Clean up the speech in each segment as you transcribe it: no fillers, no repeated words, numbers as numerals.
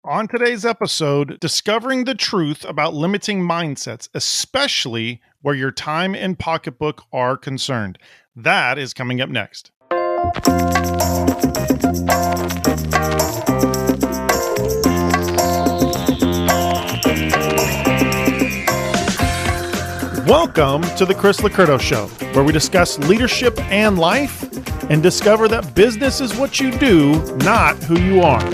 On today's episode, discovering the truth about limiting mindsets, especially where your time and pocketbook are concerned. That is coming up next. Welcome to the Chris Lacurdo Show, where we discuss leadership and life and discover that business is what you do, not who you are.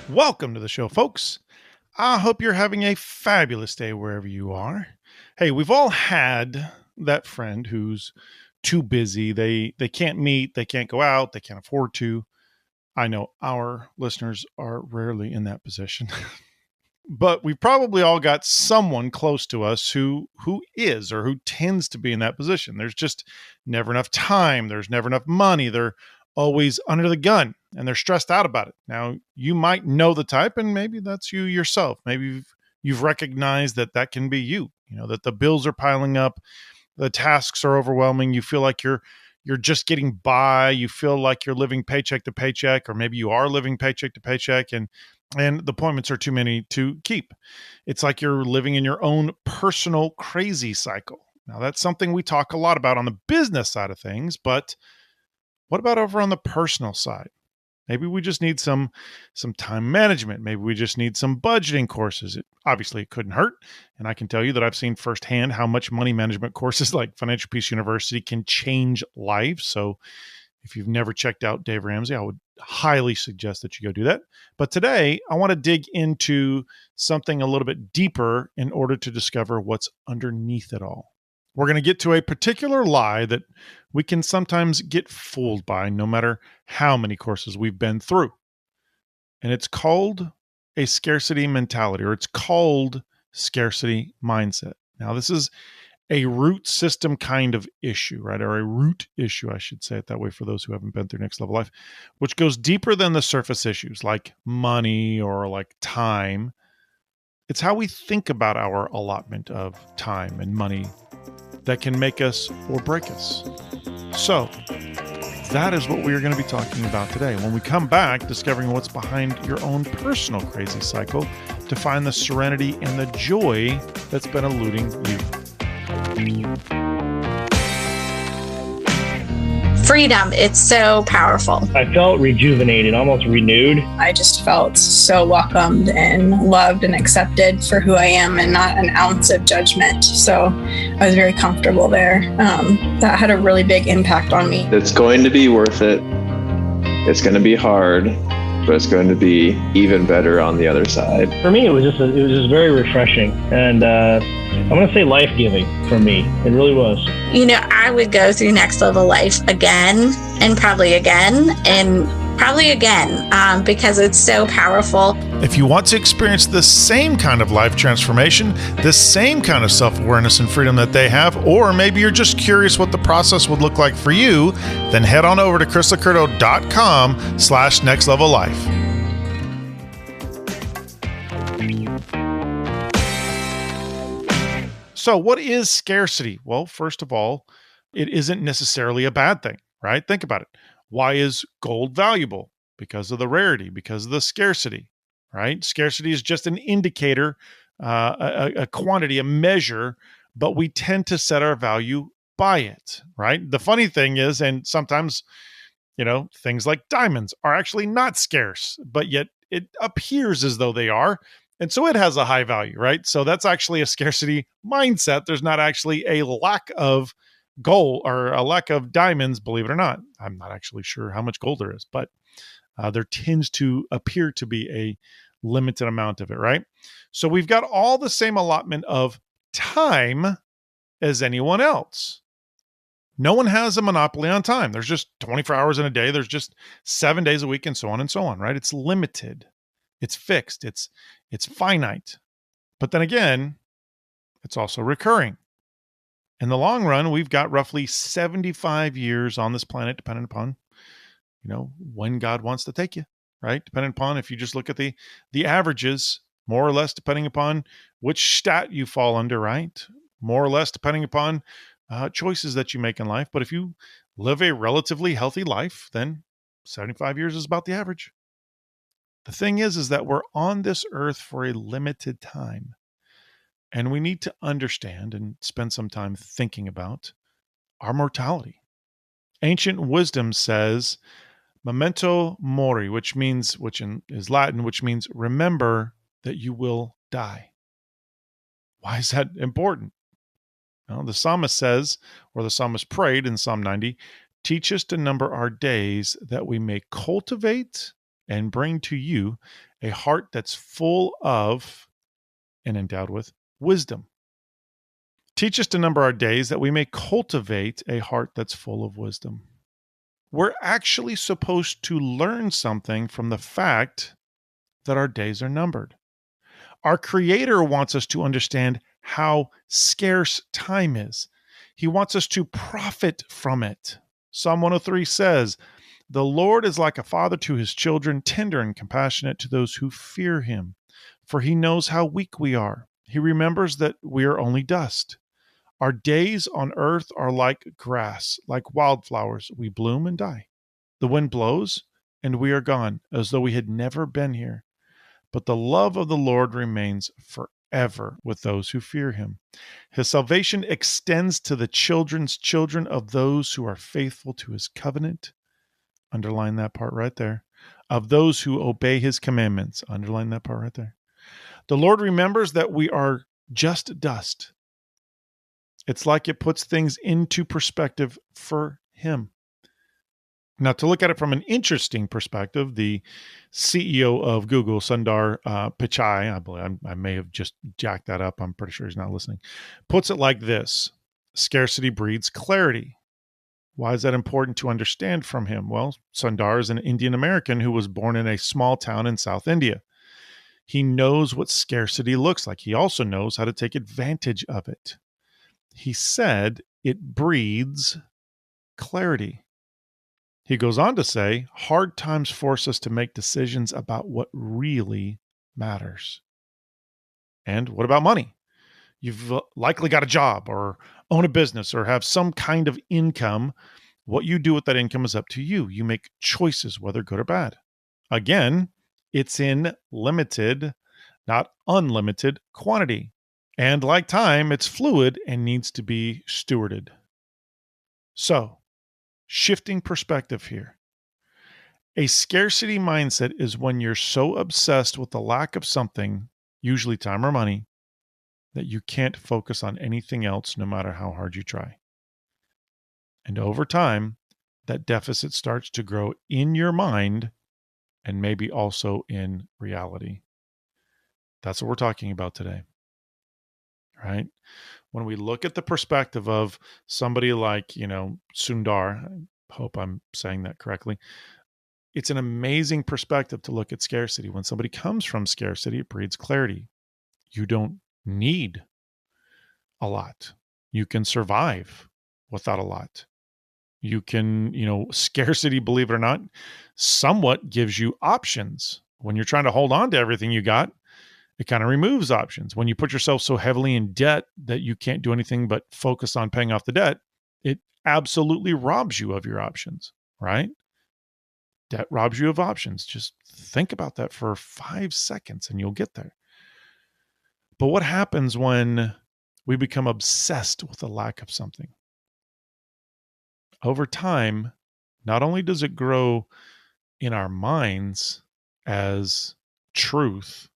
Welcome to the show, folks. I hope you're having a fabulous day wherever you are. Hey, we've all had that friend who's too busy. They can't meet, they can't go out, they can't afford to. I know our listeners are rarely in that position. But we've probably all got someone close to us who is or who tends to be in that position. There's just never enough time. There's never enough money. They're always under the gun and they're stressed out about it. Now, you might know the type, and maybe that's you yourself. Maybe you've recognized that can be you, that the bills are piling up, the tasks are overwhelming. You feel like you're just getting by. You feel like you're living paycheck to paycheck, or maybe you are living paycheck to paycheck, and the appointments are too many to keep. It's like you're living in your own personal crazy cycle. Now, that's something we talk a lot about on the business side of things, but what about over on the personal side? Maybe we just need some time management. Maybe we just need some budgeting courses. Obviously, it couldn't hurt. And I can tell you that I've seen firsthand how much money management courses like Financial Peace University can change lives. So if you've never checked out Dave Ramsey, I would highly suggest that you go do that. But today, I want to dig into something a little bit deeper in order to discover what's underneath it all. We're going to get to a particular lie that we can sometimes get fooled by, no matter how many courses we've been through. And it's called a scarcity mentality, or it's called scarcity mindset. Now, this is a root system kind of issue, right? Or a root issue, I should say it that way for those who haven't been through Next Level Life, which goes deeper than the surface issues like money or like time. It's how we think about our allotment of time and money that can make us or break us. So that is what we are going to be talking about today. When we come back, discovering what's behind your own personal crazy cycle to find the serenity and the joy that's been eluding you. Freedom, it's so powerful. I felt rejuvenated, almost renewed. I just felt so welcomed and loved and accepted for who I am and not an ounce of judgment. So I was very comfortable there. That had a really big impact on me. It's going to be worth it. It's going to be hard, but it's going to be even better on the other side. For me, it was just very refreshing, and I'm going to say life-giving for me. It really was. I would go through Next Level Life again and probably again because it's so powerful. If you want to experience the same kind of life transformation, the same kind of self-awareness and freedom that they have, or maybe you're just curious what the process would look like for you, then head on over to chrislacurdo.com/nextlevellife. So what is scarcity? Well, first of all, it isn't necessarily a bad thing, right? Think about it. Why is gold valuable? Because of the rarity, because of the scarcity, right? Scarcity is just an indicator, a quantity, a measure, but we tend to set our value by it, right? The funny thing is, and sometimes, things like diamonds are actually not scarce, but yet it appears as though they are. And so it has a high value, right? So that's actually a scarcity mindset. There's not actually a lack of gold or a lack of diamonds, believe it or not. I'm not actually sure how much gold there is, but there tends to appear to be a limited amount of it, right? So we've got all the same allotment of time as anyone else. No one has a monopoly on time. There's just 24 hours in a day. There's just 7 days a week and so on, right? It's limited. It's fixed. It's finite. But then again, it's also recurring. In the long run, we've got roughly 75 years on this planet, depending upon, when God wants to take you, right? Depending upon if you just look at the averages, more or less, depending upon which stat you fall under, right? More or less, depending upon choices that you make in life. But if you live a relatively healthy life, then 75 years is about the average. The thing is that we're on this earth for a limited time. And we need to understand and spend some time thinking about our mortality. Ancient wisdom says, memento mori, which is Latin, which means remember that you will die. Why is that important? Well, the psalmist says, or the psalmist prayed in Psalm 90, teach us to number our days that we may cultivate and bring to you a heart that's full of and endowed with wisdom. Teach us to number our days that we may cultivate a heart that's full of wisdom. We're actually supposed to learn something from the fact that our days are numbered. Our Creator wants us to understand how scarce time is. He wants us to profit from it. Psalm 103 says, the Lord is like a father to his children, tender and compassionate to those who fear him. For he knows how weak we are. He remembers that we are only dust. Our days on earth are like grass, like wildflowers. We bloom and die. The wind blows, and we are gone, as though we had never been here. But the love of the Lord remains forever with those who fear him. His salvation extends to the children's children of those who are faithful to his covenant. Underline that part right there. Of those who obey his commandments. Underline that part right there. The Lord remembers that we are just dust. It's like it puts things into perspective for him. Now, to look at it from an interesting perspective, the CEO of Google, Sundar Pichai, I believe I may have just jacked that up. I'm pretty sure he's not listening. Puts it like this: scarcity breeds clarity. Why is that important to understand from him? Well, Sundar is an Indian American who was born in a small town in South India. He knows what scarcity looks like. He also knows how to take advantage of it. He said it breeds clarity. He goes on to say, hard times force us to make decisions about what really matters. And what about money? You've likely got a job or own a business or have some kind of income. What you do with that income is up to you. You make choices, whether good or bad. Again, it's in limited, not unlimited quantity. And like time, it's fluid and needs to be stewarded. So, shifting perspective here. A scarcity mindset is when you're so obsessed with the lack of something, usually time or money, that you can't focus on anything else no matter how hard you try. And over time, that deficit starts to grow in your mind and maybe also in reality. That's what we're talking about today. Right? When we look at the perspective of somebody like, Sundar, I hope I'm saying that correctly, it's an amazing perspective to look at scarcity. When somebody comes from scarcity, it breeds clarity. You don't need a lot. You can survive without a lot. You can, scarcity, believe it or not, somewhat gives you options. When you're trying to hold on to everything you got, it kind of removes options. When you put yourself so heavily in debt that you can't do anything but focus on paying off the debt, it absolutely robs you of your options, right? Debt robs you of options. Just think about that for 5 seconds and you'll get there. But what happens when we become obsessed with the lack of something? Over time, not only does it grow in our minds as truth,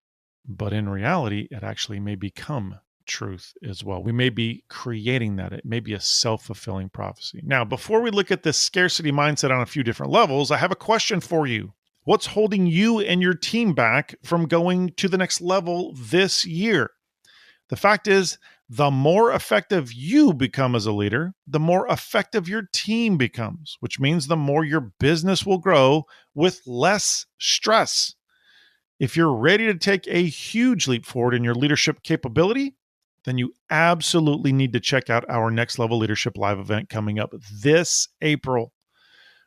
but in reality, it actually may become truth as well. We may be creating that. It may be a self-fulfilling prophecy. Now, before we look at this scarcity mindset on a few different levels, I have a question for you. What's holding you and your team back from going to the next level this year? The fact is, the more effective you become as a leader, the more effective your team becomes, which means the more your business will grow with less stress. If you're ready to take a huge leap forward in your leadership capability, then you absolutely need to check out our Next Level Leadership Live event coming up this April.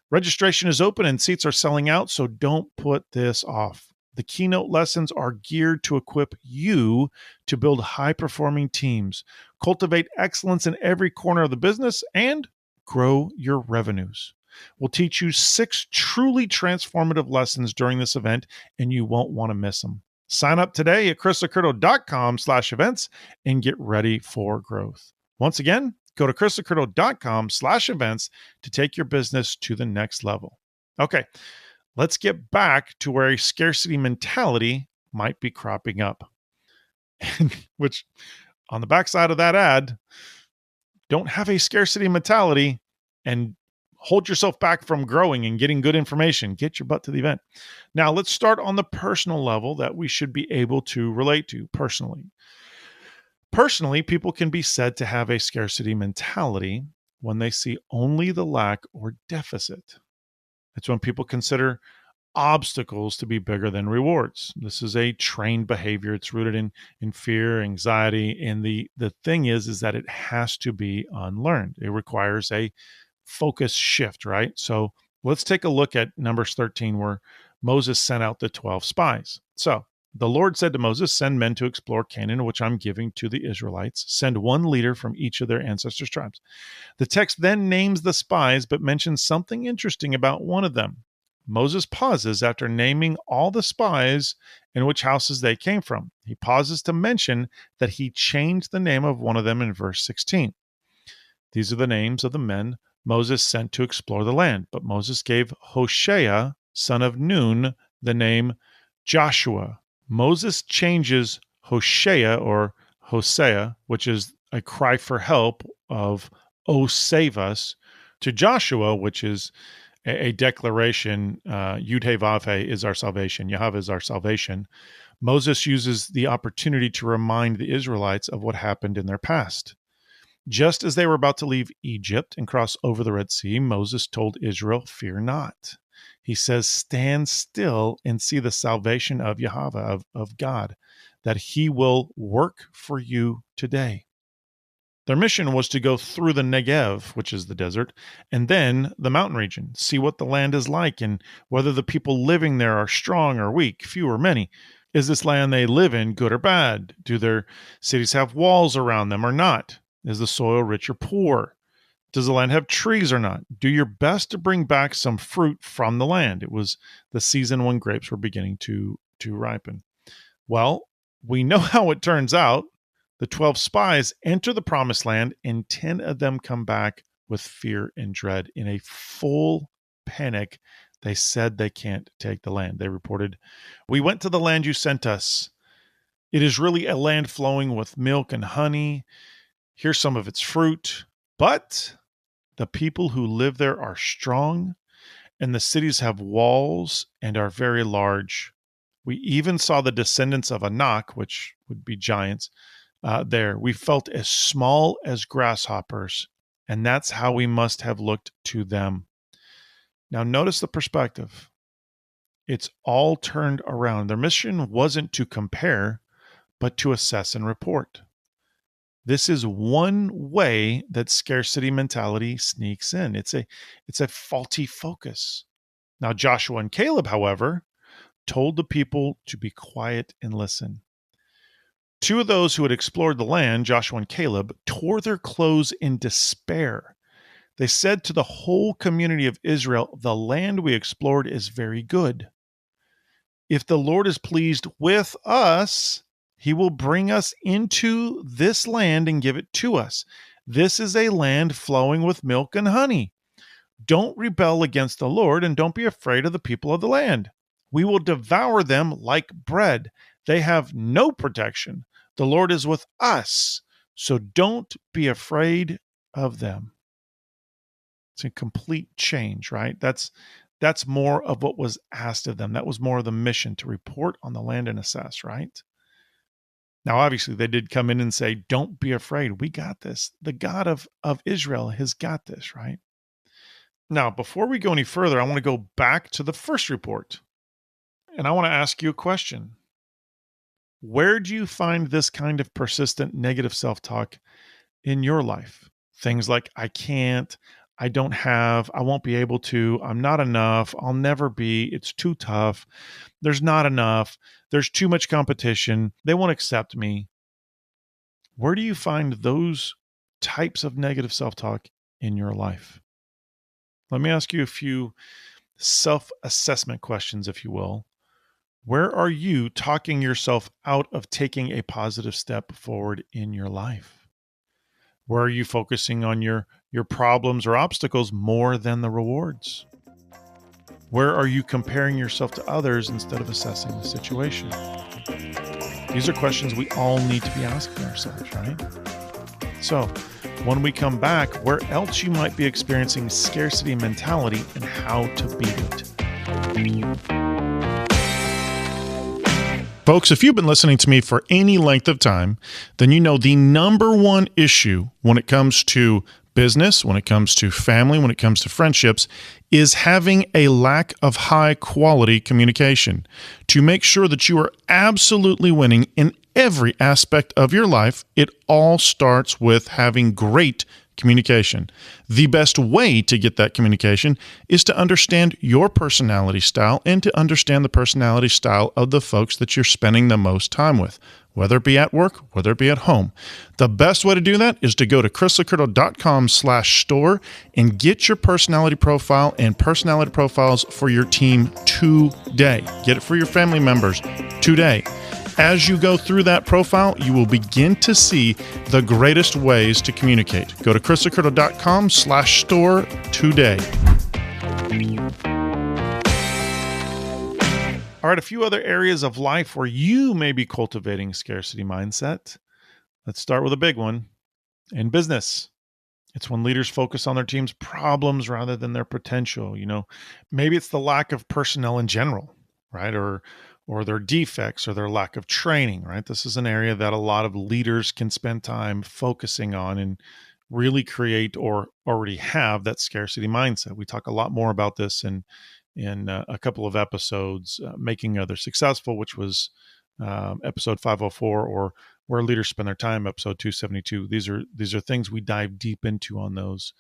Registration is open and seats are selling out, so don't put this off. The keynote lessons are geared to equip you to build high-performing teams, cultivate excellence in every corner of the business, and grow your revenues. We'll teach you 6 truly transformative lessons during this event, and you won't want to miss them. Sign up today at chrislocurto.com/events and get ready for growth. Once again, go to chrislocurto.com/events to take your business to the next level. Okay, let's get back to where a scarcity mentality might be cropping up. Which, on the backside of that ad, don't have a scarcity mentality and hold yourself back from growing and getting good information. Get your butt to the event. Now, let's start on the personal level that we should be able to relate to personally. Personally, people can be said to have a scarcity mentality when they see only the lack or deficit. It's when people consider obstacles to be bigger than rewards. This is a trained behavior. It's rooted in fear, anxiety, and the thing is that it has to be unlearned. It requires a focus shift, right? So let's take a look at Numbers 13, where Moses sent out the 12 spies. So the Lord said to Moses, "Send men to explore Canaan, which I'm giving to the Israelites. Send one leader from each of their ancestors' tribes." The text then names the spies, but mentions something interesting about one of them. Moses pauses after naming all the spies and which houses they came from. He pauses to mention that he changed the name of one of them in verse 16. These are the names of the men Moses sent to explore the land. But Moses gave Hoshea, son of Nun, the name Joshua. Moses changes Hoshea or Hosea, which is a cry for help of, "Oh, save us," to Joshua, which is a declaration, Yud-Heh-Vav-Heh is our salvation, Yahweh is our salvation. Moses uses the opportunity to remind the Israelites of what happened in their past. Just as they were about to leave Egypt and cross over the Red Sea, Moses told Israel, "Fear not." He says, "Stand still and see the salvation of Yahweh, of God, that he will work for you today." Their mission was to go through the Negev, which is the desert, and then the mountain region, see what the land is like and whether the people living there are strong or weak, few or many. Is this land they live in good or bad? Do their cities have walls around them or not? Is the soil rich or poor? Does the land have trees or not? Do your best to bring back some fruit from the land. It was the season when grapes were beginning to ripen. Well, we know how it turns out. The 12 spies enter the promised land, and 10 of them come back with fear and dread. In a full panic, they said they can't take the land. They reported, "We went to the land you sent us. It is really a land flowing with milk and honey. Here's some of its fruit. But the people who live there are strong, and the cities have walls and are very large. We even saw the descendants of Anak," which would be giants, there. "We felt as small as grasshoppers, and that's how we must have looked to them." Now, notice the perspective. It's all turned around. Their mission wasn't to compare, but to assess and report. This is one way that scarcity mentality sneaks in. It's a faulty focus. Now, Joshua and Caleb, however, told the people to be quiet and listen. 2 of those who had explored the land, Joshua and Caleb, tore their clothes in despair. They said to the whole community of Israel, "The land we explored is very good. If the Lord is pleased with us, he will bring us into this land and give it to us. This is a land flowing with milk and honey. Don't rebel against the Lord, and don't be afraid of the people of the land. We will devour them like bread. They have no protection. The Lord is with us, so don't be afraid of them." It's a complete change, right? That's more of what was asked of them. That was more of the mission, to report on the land and assess, right? Now, obviously, they did come in and say, "Don't be afraid. We got this. The God of Israel has got this," right? Now, before we go any further, I want to go back to the first report, and I want to ask you a question. Where do you find this kind of persistent negative self-talk in your life? Things like, "I can't, I don't have, I won't be able to, I'm not enough, I'll never be, it's too tough, there's not enough, there's too much competition, they won't accept me." Where do you find those types of negative self-talk in your life? Let me ask you a few self-assessment questions, if you will. Where are you talking yourself out of taking a positive step forward in your life? Where are you focusing on your problems or obstacles more than the rewards? Where are you comparing yourself to others instead of assessing the situation? These are questions we all need to be asking ourselves, right? So, when we come back, where else you might be experiencing scarcity mentality and how to beat it. Folks, if you've been listening to me for any length of time, then you know the number one issue when it comes to business, when it comes to family, when it comes to friendships, is having a lack of high quality communication. To make sure that you are absolutely winning in every aspect of your life, it all starts with having great communication. The best way to get that communication is to understand your personality style and to understand the personality style of the folks that you're spending the most time with, whether it be at work, whether it be at home. The best way to do that is to go to chrislocurto.com/store and get your personality profile and personality profiles for your team today. Get it for your family members today. As you go through that profile, you will begin to see the greatest ways to communicate. Go to chrislocurto.com/store today. All right, a few other areas of life where you may be cultivating scarcity mindset. Let's start with a big one. In business, it's when leaders focus on their team's problems rather than their potential. Maybe it's the lack of personnel in general, right? Or their defects or their lack of training, right? This is an area that a lot of leaders can spend time focusing on and really create or already have that scarcity mindset. We talk a lot more about this in a couple of episodes, Making Others Successful, which was episode 504, or Where Leaders Spend Their Time, episode 272. These are things we dive deep into on those.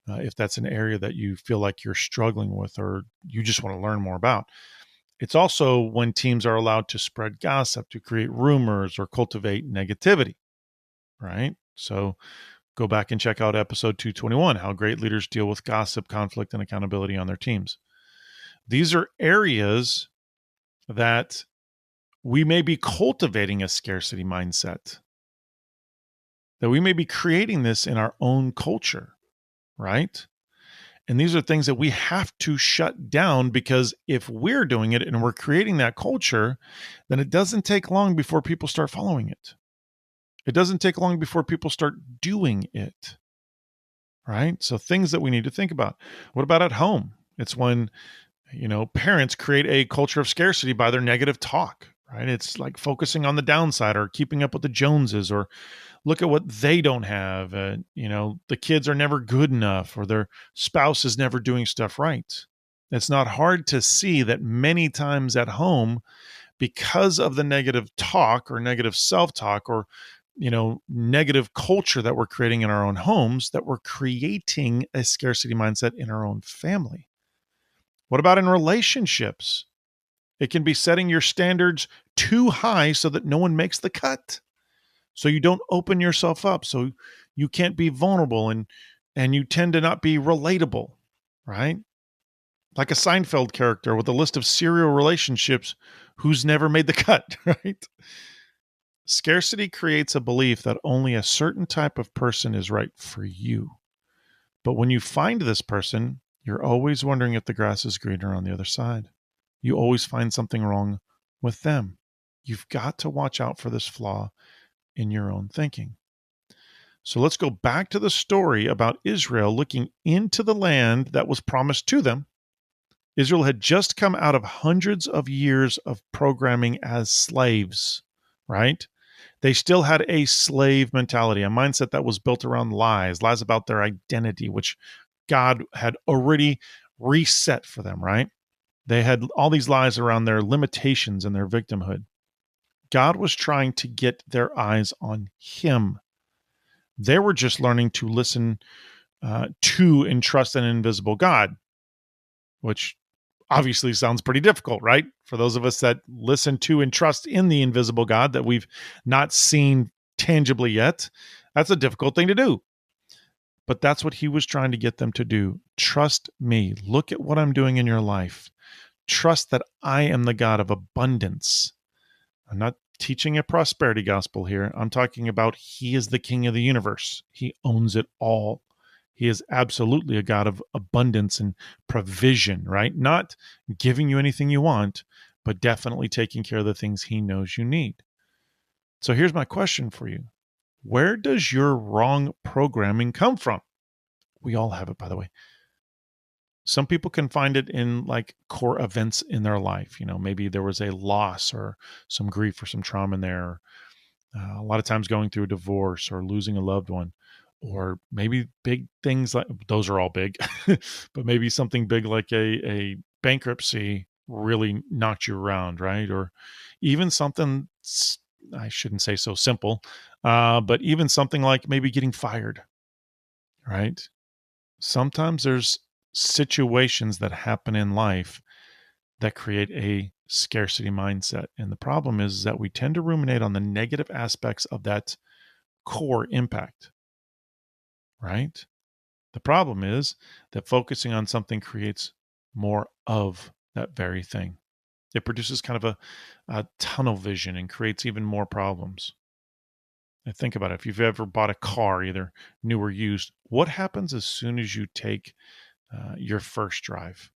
If that's an area that you feel like you're struggling with or you just want to learn more about. It's also when teams are allowed to spread gossip, to create rumors or cultivate negativity, right? So go back and check out episode 221, How Great Leaders Deal with Gossip, Conflict, and Accountability on Their Teams. These are areas that we may be cultivating a scarcity mindset, that we may be creating this in our own culture, right? And these are things that we have to shut down, because if we're doing it and we're creating that culture, then it doesn't take long before people start following it. It doesn't take long before people start doing it, right? So things that we need to think about. What about at home? It's when, parents create a culture of scarcity by their negative talk, right? It's like focusing on the downside or keeping up with the Joneses, or look at what they don't have. The kids are never good enough, or their spouse is never doing stuff right. It's not hard to see that many times at home, because of the negative talk or negative self-talk or, negative culture that we're creating in our own homes, that we're creating a scarcity mindset in our own family. What about in relationships? It can be setting your standards too high so that no one makes the cut. So you don't open yourself up, so you can't be vulnerable, and you tend to not be relatable, right? Like a Seinfeld character with a list of serial relationships who's never made the cut, right? Scarcity creates a belief that only a certain type of person is right for you. But when you find this person, you're always wondering if the grass is greener on the other side. You always find something wrong with them. You've got to watch out for this flaw in your own thinking. So let's go back to the story about Israel looking into the land that was promised to them. Israel had just come out of hundreds of years of programming as slaves, right? They still had a slave mentality, a mindset that was built around lies about their identity, which God had already reset for them, right? They had all these lies around their limitations and their victimhood. God was trying to get their eyes on Him. They were just learning to listen to and trust an invisible God, which obviously sounds pretty difficult, right? For those of us that listen to and trust in the invisible God that we've not seen tangibly yet, that's a difficult thing to do. But that's what he was trying to get them to do. Trust me. Look at what I'm doing in your life. Trust that I am the God of abundance. I'm not teaching a prosperity gospel here. I'm talking about he is the king of the universe. He owns it all. He is absolutely a God of abundance and provision, right? Not giving you anything you want, but definitely taking care of the things he knows you need. So here's my question for you. Where does your wrong programming come from? We all have it, by the way. Some people can find it in like core events in their life. Maybe there was a loss or some grief or some trauma in there. A lot of times going through a divorce or losing a loved one, or maybe big things like those are all big, but maybe something big like a bankruptcy really knocked you around, right? Or even something, I shouldn't say so simple, but even something like maybe getting fired, right? Sometimes there's situations that happen in life that create a scarcity mindset. And the problem is that we tend to ruminate on the negative aspects of that core impact, right? The problem is that focusing on something creates more of that very thing. It produces kind of a tunnel vision and creates even more problems. And think about it. If you've ever bought a car, either new or used, what happens as soon as you take your first drive?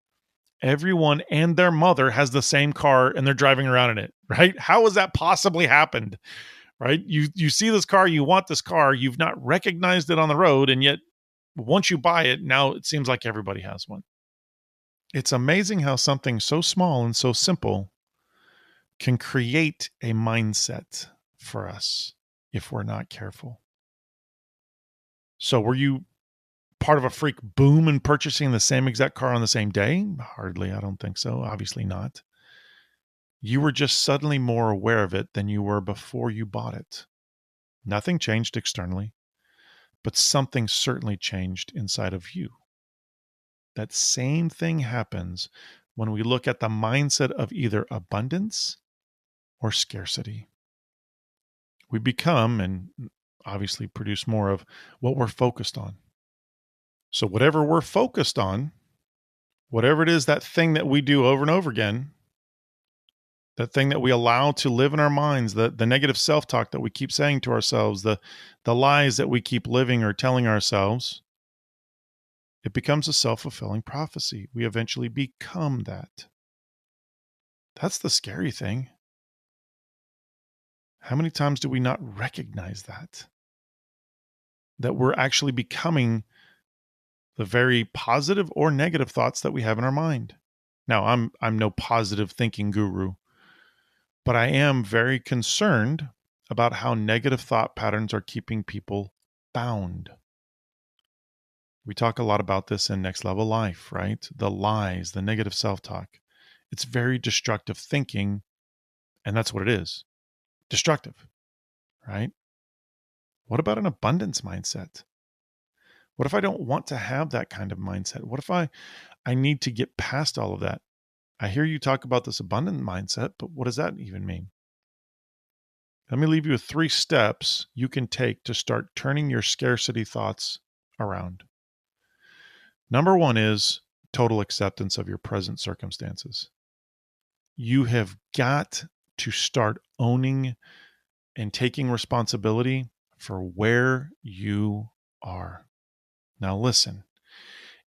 Everyone and their mother has the same car and they're driving around in it, right? How has that possibly happened, right? You see this car, you want this car, you've not recognized it on the road, and yet once you buy it, now it seems like everybody has one. It's amazing how something so small and so simple can create a mindset for us if we're not careful. So were you part of a freak boom in purchasing the same exact car on the same day? Hardly, I don't think so. Obviously not. You were just suddenly more aware of it than you were before you bought it. Nothing changed externally, but something certainly changed inside of you. That same thing happens when we look at the mindset of either abundance or scarcity. We become and obviously produce more of what we're focused on. So whatever we're focused on, whatever it is, that thing that we do over and over again, that thing that we allow to live in our minds, the negative self-talk that we keep saying to ourselves, the lies that we keep living or telling ourselves, it becomes a self-fulfilling prophecy. We eventually become that. That's the scary thing. How many times do we not recognize that? That we're actually becoming the very positive or negative thoughts that we have in our mind. Now, I'm no positive thinking guru, but I am very concerned about how negative thought patterns are keeping people bound. We talk a lot about this in Next Level Life, right? The lies, the negative self-talk. It's very destructive thinking, and that's what it is. Destructive, right? What about an abundance mindset? What if I don't want to have that kind of mindset? What if I need to get past all of that? I hear you talk about this abundant mindset, but what does that even mean? Let me leave you with 3 steps you can take to start turning your scarcity thoughts around. Number 1 is total acceptance of your present circumstances. You have got to start owning and taking responsibility for where you are. Now listen,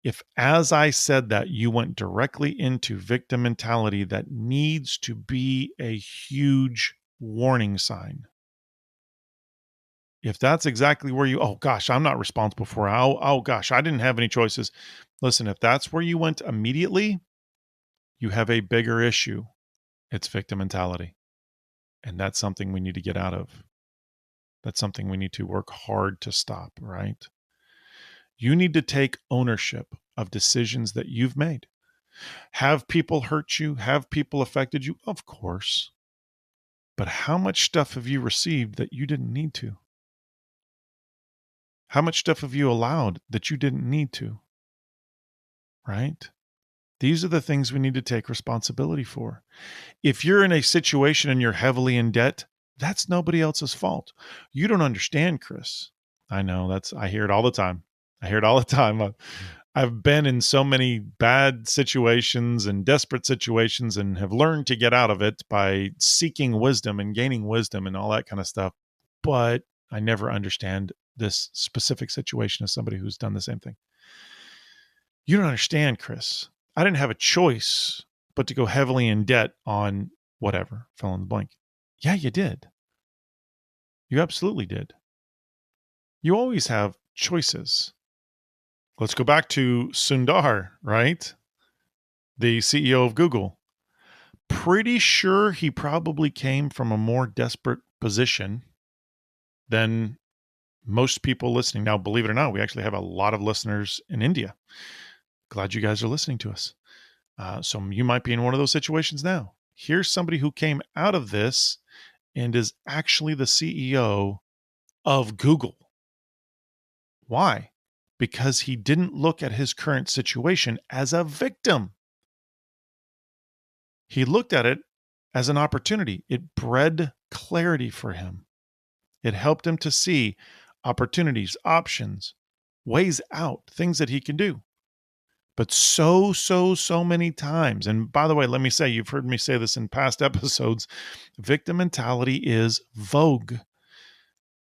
if as I said that you went directly into victim mentality, that needs to be a huge warning sign. If that's exactly where you, oh gosh, I'm not responsible for it. Oh gosh, I didn't have any choices. Listen, if that's where you went immediately, you have a bigger issue. It's victim mentality. And that's something we need to get out of. That's something we need to work hard to stop, right? You need to take ownership of decisions that you've made. Have people hurt you? Have people affected you? Of course. But how much stuff have you received that you didn't need to? How much stuff have you allowed that you didn't need to? Right? These are the things we need to take responsibility for. If you're in a situation and you're heavily in debt, that's nobody else's fault. You don't understand, Chris. I know, I hear it all the time. I hear it all the time. I've been in so many bad situations and desperate situations and have learned to get out of it by seeking wisdom and gaining wisdom and all that kind of stuff. But I never understand this specific situation as somebody who's done the same thing. You don't understand, Chris. I didn't have a choice but to go heavily in debt on whatever, fill in the blank. Yeah, you did. You absolutely did. You always have choices. Let's go back to Sundar, right? The CEO of Google. Pretty sure he probably came from a more desperate position than most people listening. Now, believe it or not, we actually have a lot of listeners in India. Glad you guys are listening to us. So you might be in one of those situations now. Here's somebody who came out of this and is actually the CEO of Google. Why? Because he didn't look at his current situation as a victim. He looked at it as an opportunity. It bred clarity for him. It helped him to see opportunities, options, ways out, things that he can do. But so many times, and by the way, let me say, you've heard me say this in past episodes, victim mentality is vogue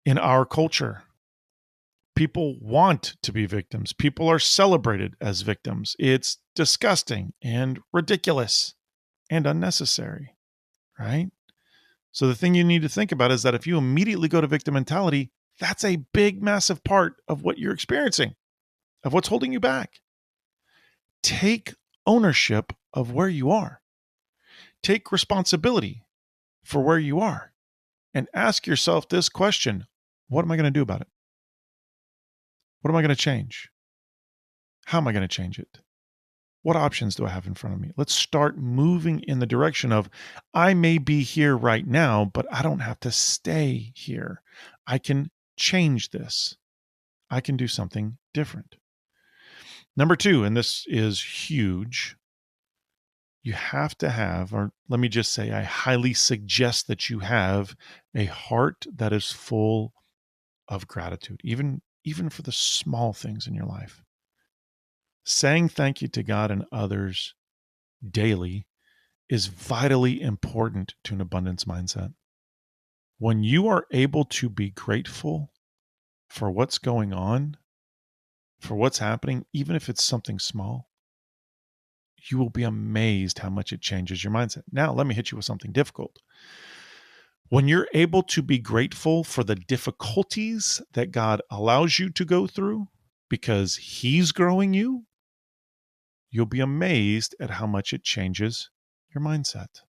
in our culture. People want to be victims. People are celebrated as victims. It's disgusting and ridiculous and unnecessary, right? So the thing you need to think about is that if you immediately go to victim mentality, that's a big, massive part of what you're experiencing, of what's holding you back. Take ownership of where you are. Take responsibility for where you are and ask yourself this question: what am I going to do about it? What am I going to change? How am I going to change it? What options do I have in front of me? Let's start moving in the direction of, I may be here right now, but I don't have to stay here. I can change this. I can do something different. Number 2, and this is huge, you have to have, or let me just say, I highly suggest that you have a heart that is full of gratitude, even for the small things in your life. Saying thank you to God and others daily is vitally important to an abundance mindset. When you are able to be grateful for what's going on, for what's happening, even if it's something small, you will be amazed how much it changes your mindset. Now, let me hit you with something difficult. When you're able to be grateful for the difficulties that God allows you to go through because He's growing you, you'll be amazed at how much it changes your mindset.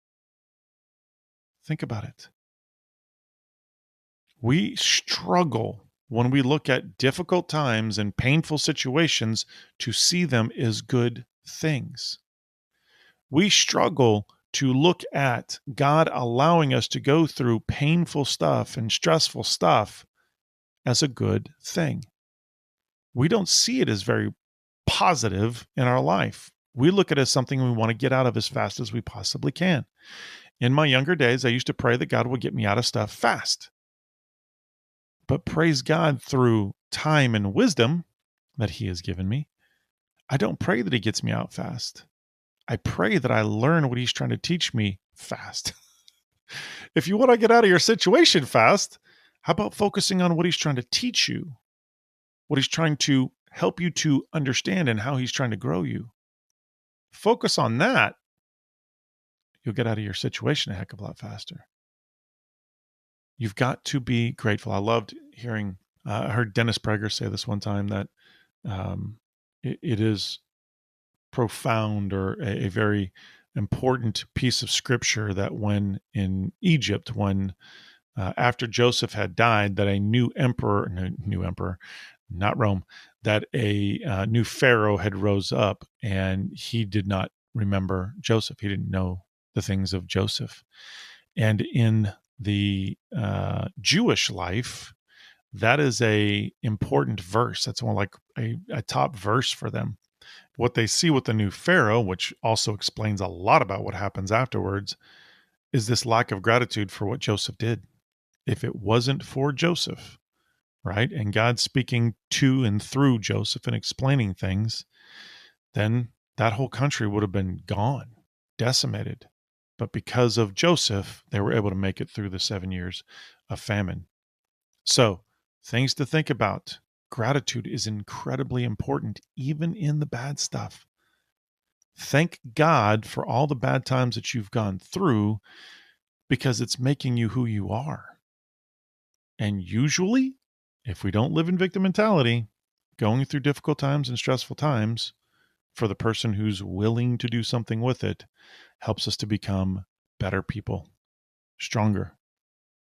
Think about it. We struggle when we look at difficult times and painful situations to see them as good things. We struggle to look at God allowing us to go through painful stuff and stressful stuff as a good thing. We don't see it as very positive in our life. We look at it as something we want to get out of as fast as we possibly can. In my younger days, I used to pray that God would get me out of stuff fast. But praise God, through time and wisdom that He has given me, I don't pray that He gets me out fast. I pray that I learn what He's trying to teach me fast. If you want to get out of your situation fast, how about focusing on what He's trying to teach you, what He's trying to help you to understand, and how He's trying to grow you? Focus on that. You'll get out of your situation a heck of a lot faster. You've got to be grateful. I loved hearing, I heard Dennis Prager say this one time, that it is profound, or a very important piece of scripture, that when in Egypt, when after Joseph had died, that a new emperor, not Rome, that a new Pharaoh had rose up, and he did not remember Joseph. He didn't know the things of Joseph. And in the Jewish life, that is a important verse. That's one, like a top verse for them. What they see with the new Pharaoh, which also explains a lot about what happens afterwards, is this lack of gratitude for what Joseph did. If it wasn't for Joseph, right? And God speaking to and through Joseph and explaining things, then that whole country would have been gone, decimated. But because of Joseph, they were able to make it through the 7 years of famine. So, things to think about. Gratitude is incredibly important, even in the bad stuff. Thank God for all the bad times that you've gone through, because it's making you who you are. And usually, if we don't live in victim mentality, going through difficult times and stressful times, for the person who's willing to do something with it, helps us to become better people, stronger,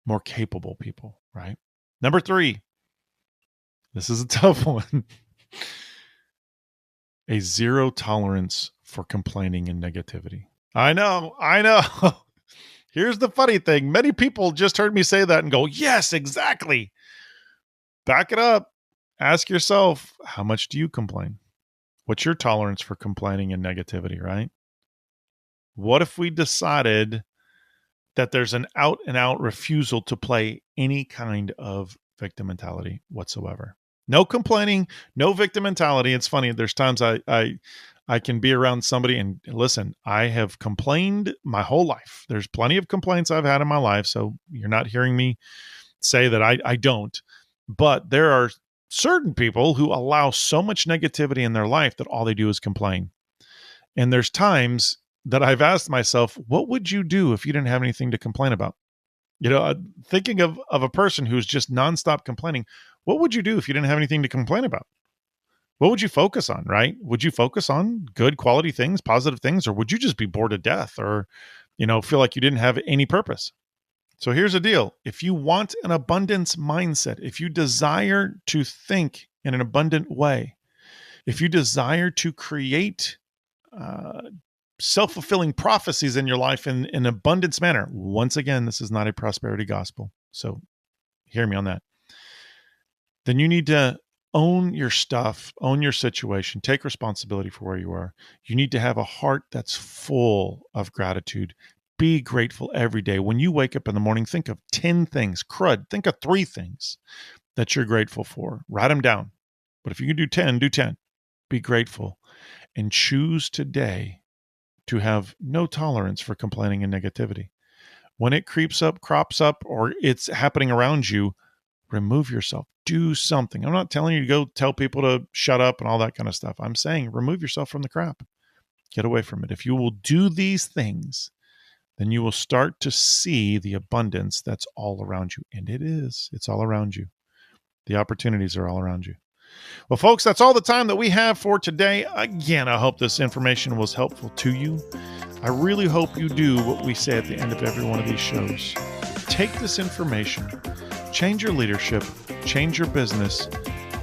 more capable people, right? Number 3, this is a tough one. A zero tolerance for complaining and negativity. I know. Here's the funny thing. Many people just heard me say that and go, yes, exactly. Back it up. Ask yourself, how much do you complain? What's your tolerance for complaining and negativity, right? What if we decided that there's an out and out refusal to play any kind of victim mentality whatsoever? No complaining, no victim mentality. It's funny. There's times I can be around somebody and listen, I have complained my whole life. There's plenty of complaints I've had in my life. So you're not hearing me say that I don't, but there are certain people who allow so much negativity in their life that all they do is complain. And there's times that I've asked myself, what would you do if you didn't have anything to complain about? Thinking of a person who's just nonstop complaining, what would you do if you didn't have anything to complain about? What would you focus on, right? Would you focus on good quality things, positive things, or would you just be bored to death or, feel like you didn't have any purpose? So here's the deal. If you want an abundance mindset, if you desire to think in an abundant way, if you desire to create self-fulfilling prophecies in your life in an abundance manner, once again, this is not a prosperity gospel. So hear me on that. Then you need to own your stuff, own your situation, take responsibility for where you are. You need to have a heart that's full of gratitude. Be grateful every day. When you wake up in the morning, think of 10 things. Think of 3 things that you're grateful for. Write them down. But if you can do 10, do 10. Be grateful and choose today to have no tolerance for complaining and negativity. When it creeps up, crops up, or it's happening around you, remove yourself. Do something. I'm not telling you to go tell people to shut up and all that kind of stuff. I'm saying remove yourself from the crap. Get away from it. If you will do these things, then you will start to see the abundance that's all around you. And it is. It's all around you. The opportunities are all around you. Well, folks, that's all the time that we have for today. Again, I hope this information was helpful to you. I really hope you do what we say at the end of every one of these shows. Take this information, change your leadership, change your business,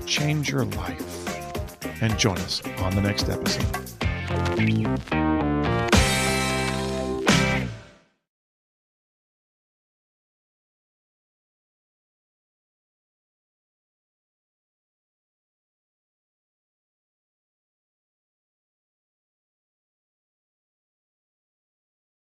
change your life, and join us on the next episode.